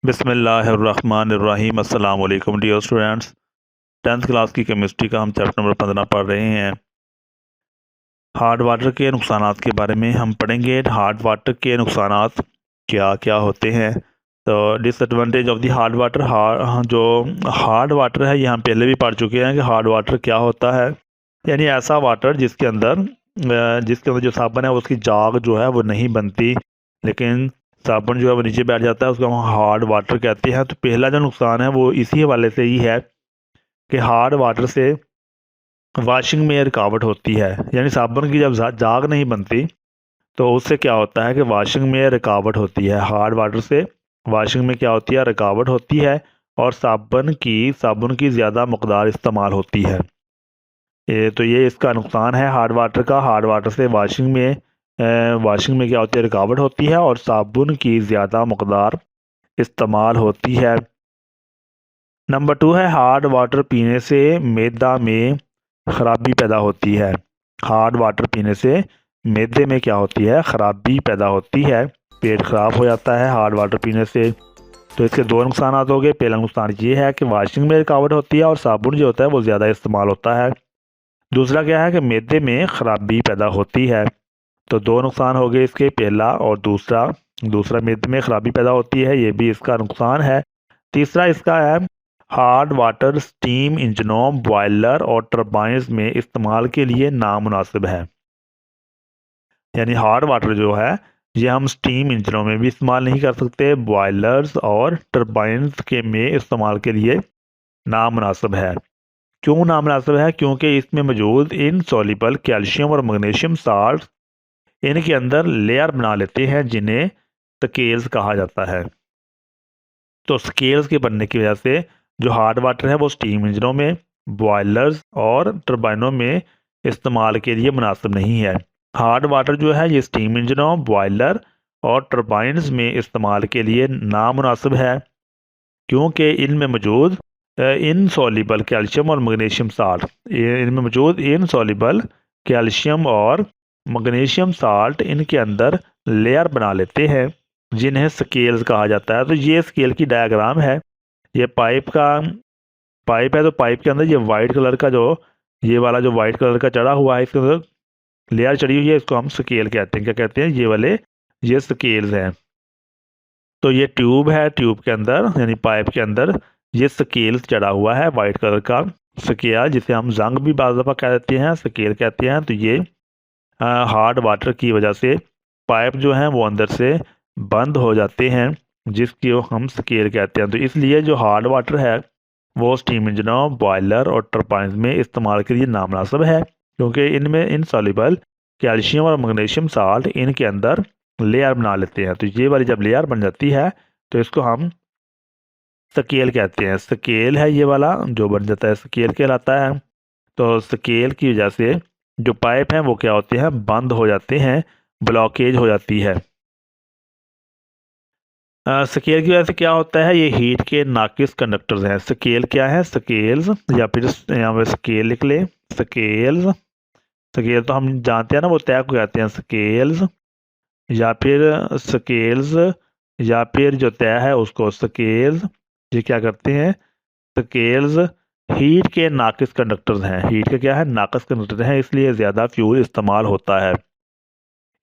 बिस्मिल्लाहिर्रहमानिर्रहीम। अस्सलाम वालेकुम डियर स्टूडेंट्स। 10th क्लास की केमिस्ट्री का हम चैप्टर नंबर 15 पढ़ रहे हैं। हार्ड वाटर के नुकसानात के बारे में हम पढ़ेंगे। हार्ड वाटर के नुकसानात क्या क्या होते हैं। तो disadvantage of the hard water, जो हार्ड वाटर है ये हम पहले भी पढ़ चुके हैं कि हार्ड वाटर क्या होता है। यानी ऐसा वाटर जिसके अंदर जो साबुन है उसकी जाग जो है वो नहीं बनती, लेकिन साबुन जो है वो नीचे बैठ जाता है, उसको हम हार्ड वाटर कहते हैं। तो पहला जो नुकसान है वो इसी हवाले से ही है कि हार्ड वाटर से वॉशिंग में रुकावट होती है। यानी साबुन की जब जाग नहीं बनती तो उससे क्या होता है कि वॉशिंग में रुकावट होती है। हार्ड वाटर से वॉशिंग में क्या होती है, रुकावट होती है, और साबुन की ज़्यादा मकदार इस्तेमाल होती है। तो ये इसका नुकसान है हार्ड वाटर का। हार्ड वाटर से वॉशिंग में क्या होती है, रुकावट होती है और साबुन की ज़्यादा मकदार इस्तेमाल होती है। नंबर 2 है हार्ड वाटर पीने से मैदा में ख़राबी पैदा होती है। हार्ड वाटर पीने से मैदे में क्या होती है, ख़राबी पैदा होती है, पेट ख़राब हो जाता है हार्ड वाटर पीने से। तो इसके दो नुकसान हो गए। पहला नुकसान ये है कि वॉशिंग में रुकावट होती है और साबुन जो होता है वो ज़्यादा इस्तेमाल होता है। दूसरा क्या है कि मैदे में ख़राबी पैदा होती है। तो दो नुकसान हो गए इसके, पहला और दूसरा मैदे में ख़राबी पैदा होती है, ये भी इसका नुकसान है। तीसरा इसका है हार्ड वाटर स्टीम इंजनों, बॉयलर और टरबाइन्स में इस्तेमाल के लिए नामुनासिब है। यानी हार्ड वाटर जो है ये हम स्टीम इंजनों में भी इस्तेमाल नहीं कर सकते, बॉयलर्स और टरबाइन्स के में इस्तेमाल के लिए नामुनासिब है। क्यों नामुनासिब है? क्योंकि इसमें मौजूद इनसॉल्युबल कैल्शियम और मैग्नीशियम साल्ट इनके अंदर लेयर बना लेते हैं जिन्हें स्केल्स कहा जाता है। तो स्केल्स के बनने की वजह से जो हार्ड वाटर है वो स्टीम इंजनों में, बॉयलर्स और टरबाइनों में इस्तेमाल के लिए मुनासिब नहीं है। हार्ड वाटर जो है ये स्टीम इंजनों, बॉयलर और टरबाइन्स में इस्तेमाल के लिए नामुनासिब है, क्योंकि इनमें मौजूद इनसॉल्युबल कैल्शियम और मैग्नीशियम साल्ट इनमें मौजूद इनसॉल्युबल कैल्शियम और मैग्नीशियम साल्ट इनके अंदर लेयर बना लेते हैं जिन्हें स्केल्स कहा जाता है। तो ये स्केल की डायग्राम है। ये पाइप है, तो पाइप के अंदर ये वाइट कलर का ये वाला जो वाइट कलर का चढ़ा हुआ है, इसके अंदर लेयर चढ़ी हुई है, इसको हम स्केल कहते हैं। क्या कहते हैं? ये स्केल्स हैं। तो ये ट्यूब है, ट्यूब के अंदर यानी पाइप के अंदर ये स्केल चढ़ा हुआ है, वाइट कलर का स्केल, जिसे हम जंग भी बाज़ दफ़ा कह देते हैं, स्केल कहते हैं। तो ये हार्ड वाटर की वजह से पाइप जो हैं वो अंदर से बंद हो जाते हैं, जिसकी हम स्केल कहते हैं। तो इसलिए जो हार्ड वाटर है वो स्टीम इंजनों, बॉयलर और टरबाइन में इस्तेमाल के लिए नामुनासिब है, क्योंकि इनमें इनसॉल्युबल कैल्शियम और मैग्नीशियम साल्ट इनके अंदर लेयर बना लेते हैं। तो ये वाली जब लेयर बन जाती है तो इसको हम स्केल कहते हैं। स्केल है ये वाला जो बन जाता है, स्केल कहलाता है। तो स्केल की वजह से जो पाइप हैं वो क्या होते हैं, बंद हो जाते हैं, ब्लॉकेज हो जाती है। स्केल की वजह से क्या होता है, ये हीट के नाकिस कंडक्टर्स हैं। स्केल क्या है? स्केल्स, या फिर यहाँ पे स्केल लिख ले, स्केल्स। स्केल तो हम जानते हैं ना, वो तय को कहते हैं स्केल्स, या फिर स्केल्स, या फिर जो तय है उसको स्केल्स। ये क्या करते हैं? स्केल्स हीट के नाकिस कंडक्टर्स हैं। हीट के क्या है? नाकिस कंडक्टर हैं, इसलिए ज़्यादा फ्यूल इस्तेमाल होता है।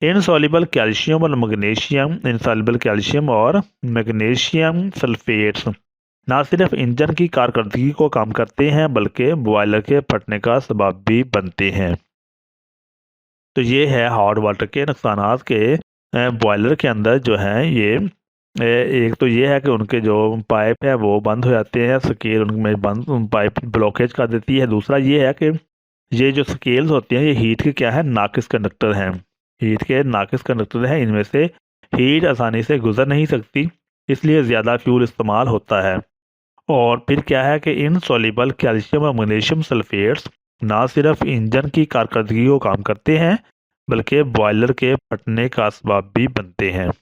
इनसॉल्युबल कैल्शियम और मैग्नीशियम सल्फेट्स ना सिर्फ इंजन की कारकर्दगी को कम करते हैं बल्कि बॉयलर के फटने का सबब भी बनते हैं। तो ये है हार्ड वाटर के नुकसानात के। बॉयलर के अंदर जो है ये एक तो ये है कि उनके जो पाइप है वो बंद हो जाते हैं, स्केल उनमें बंद, पाइप ब्लॉकेज कर देती है। दूसरा ये है कि ये जो स्केल्स होते हैं ये हीट के क्या है, नाकिस कंडक्टर हैं। हीट के नाकिस कंडक्टर हैं, इनमें से हीट आसानी से गुजर नहीं सकती, इसलिए ज़्यादा फ्यूल इस्तेमाल होता है। और फिर क्या है कि इनसॉल्युबल कैल्शियम और मैग्नीशियम सल्फेट्स ना सिर्फ इंजन की कारकर्दगी को कम करते हैं बल्कि बॉयलर के फटने का असबाब भी बनते हैं।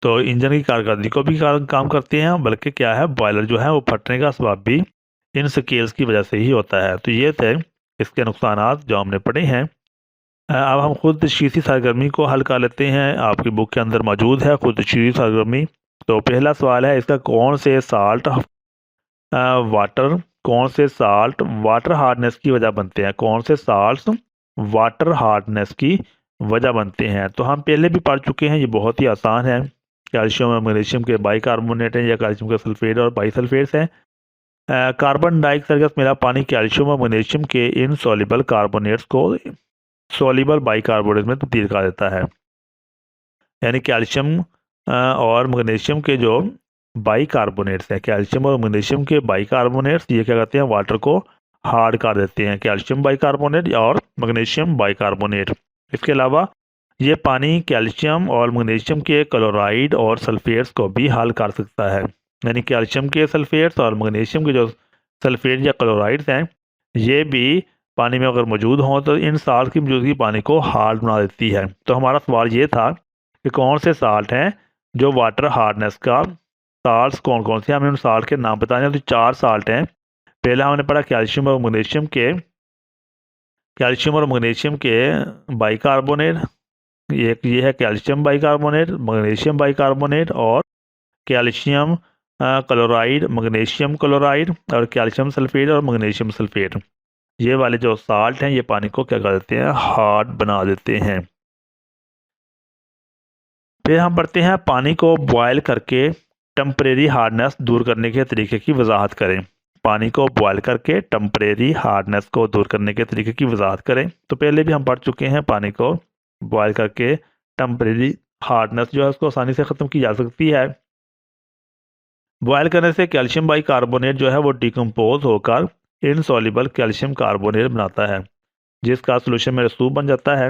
तो इंजन की कारकर्दगी को भी काम करते हैं, बल्कि क्या है, बॉयलर जो है वो फटने का असबाब भी इन स्केल्स की वजह से ही होता है। तो ये थे इसके नुकसानात जो हमने पढ़े हैं। अब हम खुद तशख़ीसी सरगर्मी को हल कर लेते हैं। आपकी बुक के अंदर मौजूद है खुद तशख़ीसी सरगर्मी। तो पहला सवाल है इसका, कौन से साल्ट वाटर हार्डनेस की वजह बनते हैं? कौन से साल्ट वाटर हार्डनेस की वजह बनते हैं? तो हम पहले भी पढ़ चुके हैं, ये बहुत ही आसान है। कैल्शियम और मैग्नीशियम के बाइकार्बोनेट हैं या कैल्शियम के सल्फेट और बाइसल्फेट्स हैं। कार्बन डाइऑक्साइड का मिला पानी कैल्शियम और मैग्नीशियम के इनसॉल्युबल कार्बोनेट्स को सॉल्युबल बाइकार्बोनेट में तब्दील कर देता है। यानी कैल्शियम और मैग्नीशियम के जो बाइकार्बोनेट्स हैं, कैल्शियम और मैग्नीशियम के बाइकार्बोनेट्स, ये क्या करते हैं, वाटर को हार्ड कर देते हैं। कैल्शियम बाइकार्बोनेट और मैग्नीशियम बाइकार्बोनेट। इसके अलावा ये पानी कैल्शियम और मैग्नीशियम के क्लोराइड और सल्फेट्स को भी हल कर सकता है। यानी कैल्शियम के सल्फेट्स और मैग्नीशियम के जो सल्फेट या क्लोराइड्स हैं, ये भी पानी में अगर मौजूद हों तो इन साल्ट की मौजूदगी पानी को हार्ड बना देती है। तो हमारा सवाल ये था कि कौन से साल्ट हैं जो वाटर हार्डनेस का, साल्ट कौन कौन से, हमें उन साल्ट के नाम बताने हैं। तो 4 साल्ट हैं। पहला हमने पढ़ा कैल्शियम और मैग्नीशियम के बाइकार्बोनेट। ये है कैल्शियम बाइकार्बोनेट, मैग्नीशियम बाइकार्बोनेट और कैल्शियम क्लोराइड, मैग्नीशियम क्लोराइड और कैल्शियम सल्फेट और मैग्नीशियम सल्फेट। ये वाले जो साल्ट हैं ये पानी को क्या कर देते हैं, हार्ड बना देते हैं। फिर हम पढ़ते हैं पानी को बॉयल करके टेम्परेरी हार्डनेस दूर करने के तरीके की वजाहत करें। पानी को बॉयल करके टेम्परेरी हार्डनेस को दूर करने के तरीके की वजाहत करें। तो पहले भी हम पढ़ चुके हैं, पानी को बॉयल करके टेम्परेरी हार्डनेस जो है उसको आसानी से ख़त्म की जा सकती है। बॉयल करने से कैल्शियम बाइकार्बोनेट जो है वो डिकम्पोज होकर इनसॉल्युबल कैल्शियम कार्बोनेट बनाता है, जिसका सोल्यूशन में रसूब बन जाता है।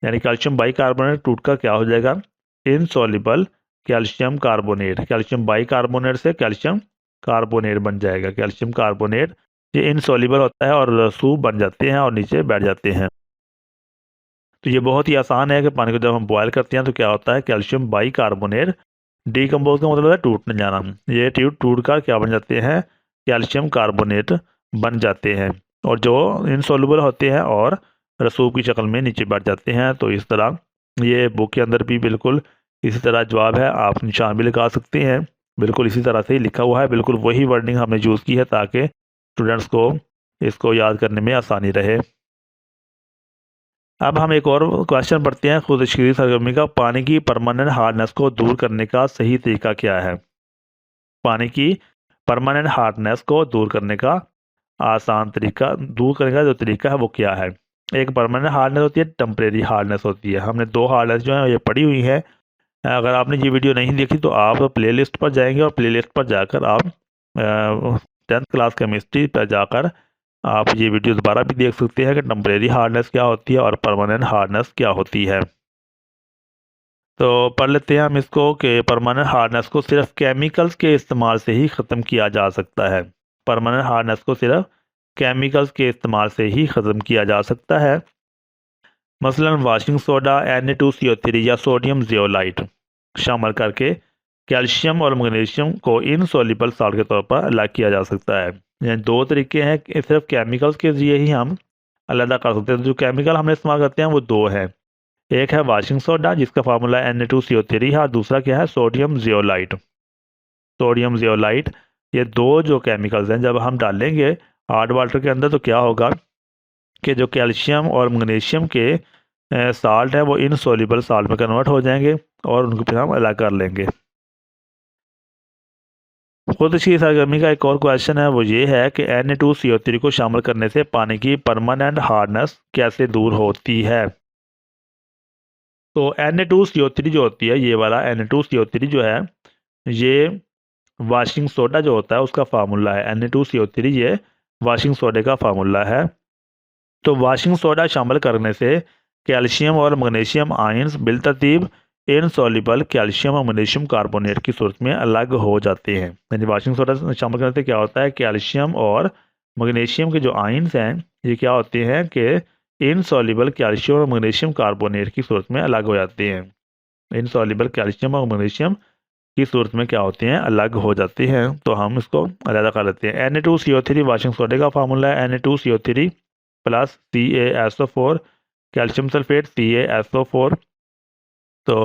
यानी कैल्शियम बाइकार्बोनेट टूटकर क्या हो जाएगा, insoluble calcium carbonate. Calcium bicarbonate से कैल्शियम कार्बोनेट बन जाएगा। कैल्शियम कार्बोनेट ये इनसॉल्युबल होता है और रसूब बन जाते हैं और नीचे बैठ जाते हैं। तो ये बहुत ही आसान है कि पानी को जब हम बॉयल करते हैं तो क्या होता है, कैल्शियम बाइकार्बोनेट डिकम्पोज का मतलब है टूटने जाना। ये टूट कर क्या बन जाते हैं, कैल्शियम कार्बोनेट बन जाते हैं और जो इनसॉल्युबल होते हैं और रसूब की शक्ल में नीचे बैठ जाते हैं। तो इस तरह ये बुक के अंदर भी बिल्कुल इसी तरह जवाब है, आप निशान भी लगा सकते हैं। बिल्कुल इसी तरह से ही लिखा हुआ है, बिल्कुल वही वर्डिंग हमने यूज़ की है ताकि स्टूडेंट्स को इसको याद करने में आसानी रहे। अब हम एक और क्वेश्चन पढ़ते हैं, खुदकुशी सरगर्मी का। पानी की परमानेंट हार्डनेस को दूर करने का सही तरीका क्या है? पानी की परमानेंट हार्डनेस को दूर करने का आसान तरीका, दूर करने का जो तरीका है वो क्या है? एक परमानेंट हार्डनेस होती है, टेम्परेरी हार्डनेस होती है। हमने 2 हार्डनेस जो है ये पढ़ी हुई है। अगर आपने ये वीडियो नहीं देखी तो आप प्लेलिस्ट पर जाएंगे और प्लेलिस्ट पर जाकर आप 10th क्लास केमिस्ट्री पर जाकर आप ये वीडियो दोबारा भी देख सकते हैं कि टेम्परेरी हार्डनेस क्या होती है और परमानेंट हार्डनेस क्या होती है। तो पढ़ लेते हैं हम इसको कि परमानेंट हार्डनेस को सिर्फ केमिकल्स के इस्तेमाल से ही ख़त्म किया जा सकता है। परमानेंट हार्डनेस को सिर्फ केमिकल्स के इस्तेमाल से ही ख़त्म किया जा सकता है। मसलन वाशिंग सोडा, Na2CO3 या सोडियम जियोलाइट शामिल करके कैल्शियम और मैग्नीशियम को इनसॉल्युबल साल्ट के तौर पर अलग किया जा सकता है। यानी 2 तरीके हैं कि सिर्फ केमिकल्स के जरिए ही हम अलग कर सकते हैं। जो केमिकल हमने इस्तेमाल करते हैं वो 2 हैं। एक है वाशिंग सोडा जिसका फार्मूला Na2CO3 है और दूसरा क्या है, सोडियम जियोलाइट। सोडियम जियोलाइट, ये 2 जो केमिकल्स हैं जब हम डालेंगे हार्ड वाटर के अंदर तो क्या होगा कि जो कैल्शियम और मैग्नीशियम के साल्ट है वो इनसॉल्युबल साल्ट में कन्वर्ट हो जाएंगे और उनको फिर हम अलग कर लेंगे। खुदकुशी सरगर्मी का एक और क्वेश्चन है, वो ये है कि Na2CO3 को शामिल करने से पानी की परमानेंट हार्डनेस कैसे दूर होती है? तो Na2CO3 जो होती है, ये वाला Na2CO3 जो है ये वाशिंग सोडा जो होता है उसका फार्मूला है। Na2CO3 ये वाशिंग सोडे का फार्मूला है। तो वाशिंग सोडा शामिल करने से कैल्शियम और मैग्नीशियम आयंस बिलतरतीब इनसॉल्युबल कैल्शियम और मैग्नीशियम कार्बोनेट की सूरत में अलग हो जाते हैं। यानी वाशिंग सोडा शामिल करने से क्या होता है, कैल्शियम और मैग्नीशियम के जो आयंस हैं ये क्या होते हैं कि इनसॉल्युबल कैल्शियम और मैग्नीशियम कार्बोनेट की सूरत में अलग हो जाते हैं। इनसॉल्युबल कैल्शियम और मैग्नीशियम की सूरत में क्या होते हैं, अलग हो जाते हैं। तो हम इसको अलग कर लेते हैं। Na2CO3 वाशिंग सोडे का फार्मूला है Na2CO3 plus CaSO4 calcium sulphate CaSO4। तो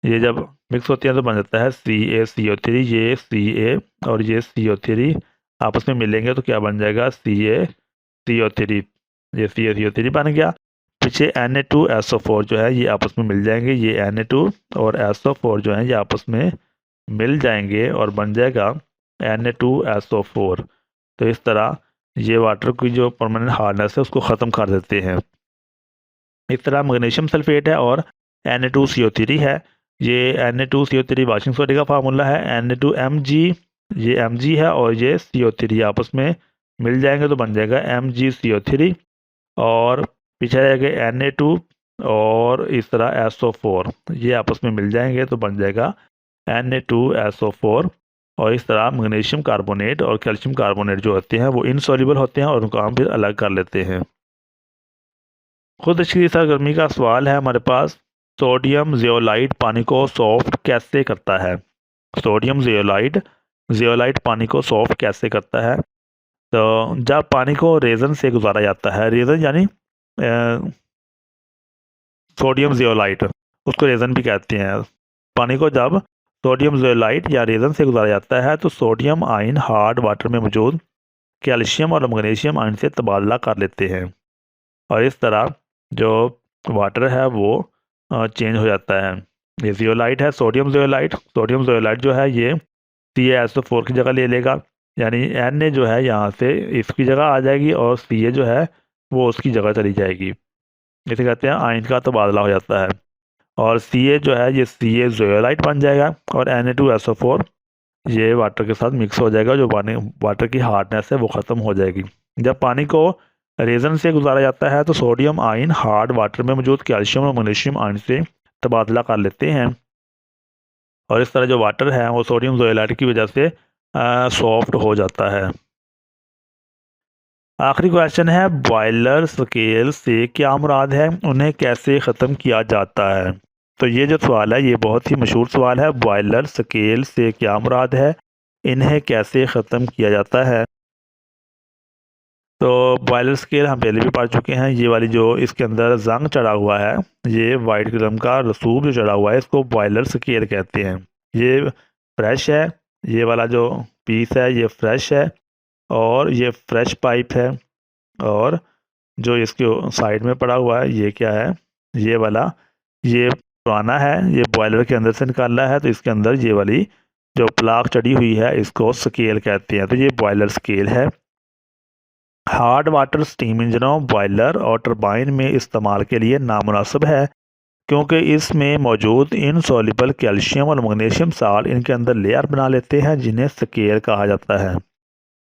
ये जब मिक्स होती है तो बन जाता है CaCO3। ये Ca और ये CO3 आपस में मिलेंगे तो क्या बन जाएगा, CaCO3। ये CaCO3 बन गया। पीछे Na2SO4 जो है ये आपस में मिल जाएंगे, ये Na2 और SO4 जो है ये आपस में मिल जाएंगे और बन जाएगा Na2SO4। तो इस तरह ये वाटर की जो परमानेंट हार्डनेस है उसको ख़त्म कर देते हैं। इस तरह मैग्नीशियम सल्फेट है और Na2CO3 है। ये Na2CO3 वाशिंग सोडे का फार्मूला है। Na2Mg, ये Mg है और ये CO3 आपस में मिल जाएंगे तो बन जाएगा MgCO3। और पीछे रहेगा Na2 और इस तरह SO4, ये आपस में मिल जाएंगे तो बन जाएगा Na2SO4। और इस तरह मैग्नीशियम कार्बोनेट और कैल्शियम कार्बोनेट जो होते हैं वो इनसॉल्युबल होते हैं और उनको हम फिर अलग कर लेते हैं। खुद की सरगर्मी का सवाल है हमारे पास, सोडियम जियोलाइट पानी को सॉफ्ट कैसे करता है। सोडियम जियोलाइट पानी को सॉफ्ट कैसे करता है। तो जब पानी को रेजन से गुजारा जाता है, रेजन यानी सोडियम जियोलाइट, उसको रेजन भी कहते हैं। पानी को जब सोडियम जियोलाइट या रेजन से गुजारा जाता है तो सोडियम आयन हार्ड वाटर में मौजूद कैल्शियम और मैग्नीशियम आयन से तबादला कर लेते हैं और इस तरह जो वाटर है वो चेंज हो जाता है। ये जियोलाइट है, सोडियम जियोलाइट जो है ये CaSO4 की जगह ले लेगा, यानी Na जो है यहाँ से इसकी जगह आ जाएगी और Ca जो है वो उसकी जगह चली जाएगी। इसे कहते हैं आयन का तबादला हो जाता है और Ca जो है ये Ca जियोलाइट बन जाएगा और Na2SO4 ये वाटर के साथ मिक्स हो जाएगा। जो पानी वाटर की हार्डनेस है वो ख़त्म हो जाएगी। जब पानी को रेजन से गुजारा जाता है तो सोडियम आयन हार्ड वाटर में मौजूद कैल्शियम और मैग्नीशियम आयन से तबादला कर लेते हैं और इस तरह जो वाटर है वो सोडियम जियोलाइट की वजह से सॉफ्ट हो जाता है। आखिरी क्वेश्चन है, बॉयलर स्केल से क्या मुराद है, उन्हें कैसे ख़त्म किया जाता है। तो ये जो सवाल है ये बहुत ही मशहूर सवाल है, बॉयलर स्केल से क्या मुराद है, इन्हें कैसे ख़त्म किया जाता है। तो बॉयलर स्केल हम पहले भी पढ़ चुके हैं। ये वाली जो इसके अंदर जंग चढ़ा हुआ है, ये वाइट कलर का रसूब जो चढ़ा हुआ है, इसको बॉयलर स्केल कहते हैं। ये फ्रेश है, ये वाला जो पीस है ये फ्रेश है और ये फ्रेश पाइप है। और जो इसके साइड में पड़ा हुआ है ये क्या है, ये वाला ये पुराना है, ये बॉयलर के अंदर से निकाला है। तो इसके अंदर ये वाली जो प्लाक चढ़ी हुई है इसको स्केल कहते हैं। तो ये बॉयलर स्केल है। हार्ड वाटर स्टीम इंजनों, बॉयलर और टरबाइन में इस्तेमाल के लिए नामुनासिब है क्योंकि इसमें मौजूद इनसॉल्युबल कैल्शियम और मैग्नीशियम साल्ट इनके अंदर लेयर बना लेते हैं जिन्हें स्केल कहा जाता है।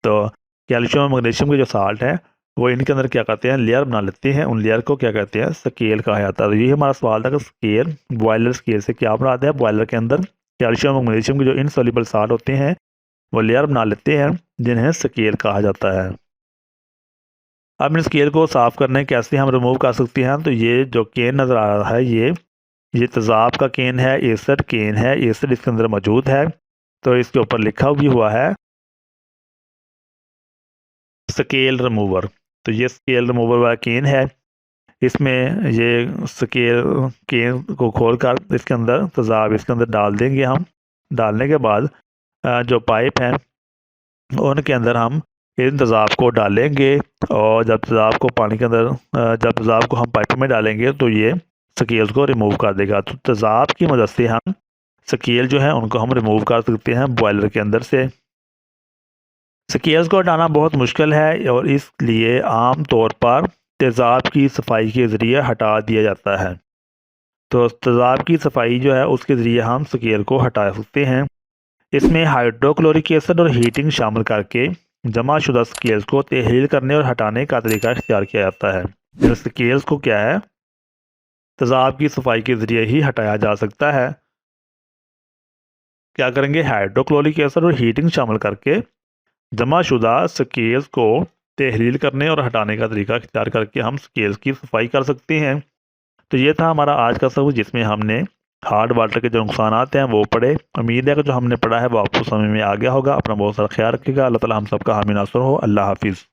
तो कैल्शियम और मैग्नीशियम के जो साल्ट है वो इनके अंदर क्या कहते हैं, लेयर बना लेते हैं। उन लेयर को क्या कहते हैं, स्केल कहा जाता है। तो ये हमारा सवाल था कि स्केल, बॉयलर स्केल से क्या मुराद है। बॉयलर के अंदर कैल्शियम और मैग्नीशियम के जो इनसॉल्युबल साल्ट होते हैं वो लेयर बना लेते हैं जिन्हें स्केल कहा जाता है। अब इन स्केल को साफ़ करने कैसे हम रिमूव कर सकते हैं। तो ये जो केन नज़र आ रहा है ये तेज़ाब का केन है, एसिड केन है, एसिड इसके अंदर मौजूद है। तो इसके ऊपर लिखा भी हुआ है स्केल रिमूवर। तो ये स्केल रिमूवर वाला केन है। इसमें ये स्केल केन को खोलकर इसके अंदर तेज़ाब इसके अंदर डाल देंगे हम। डालने के बाद जो पाइप हैं उनके अंदर हम इन तेज़ाब को डालेंगे और जब तेज़ाब को पानी के अंदर जब तेज़ाब को हम पाइप में डालेंगे तो ये स्केल्स को रिमूव कर देगा। तो तेज़ाब की मदद से हम स्केल जो है उनको हम रिमूव कर सकते हैं बॉयलर के अंदर से। स्केल्स को हटाना बहुत मुश्किल है और इसलिए आम तौर पर तेज़ाब की सफाई के ज़रिए हटा दिया जाता है। तो तेज़ाब की सफाई जो है उसके ज़रिए हम स्केल को हटा सकते हैं। इसमें हाइड्रोक्लोरिक एसिड और हीटिंग शामिल करके जमाशुदा स्केल्स को तहलील करने और हटाने का तरीका इख्तियार किया जाता है। स्केल्स को क्या है, तेज़ाब की सफाई के ज़रिए ही हटाया जा सकता है। क्या करेंगे, हाइड्रोक्लोरिक एसिड और हीटिंग शामिल करके जमाशुदा स्केल्स को तहलील करने और हटाने का तरीका इख्तियार करके हम स्केल्स की सफाई कर सकते हैं। तो ये था हमारा आज का सबक जिसमें हमने हार्ड वाटर के जो नुकसान हैं वो पढ़े। उम्मीद है कि जो हमने पढ़ा है वो आपको समझ में आ गया होगा। अपना बहुत सारा ख्याल रखिएगा। अल्लाह ताला हम सबका हामी नासर हो। अल्लाह हाफिज़।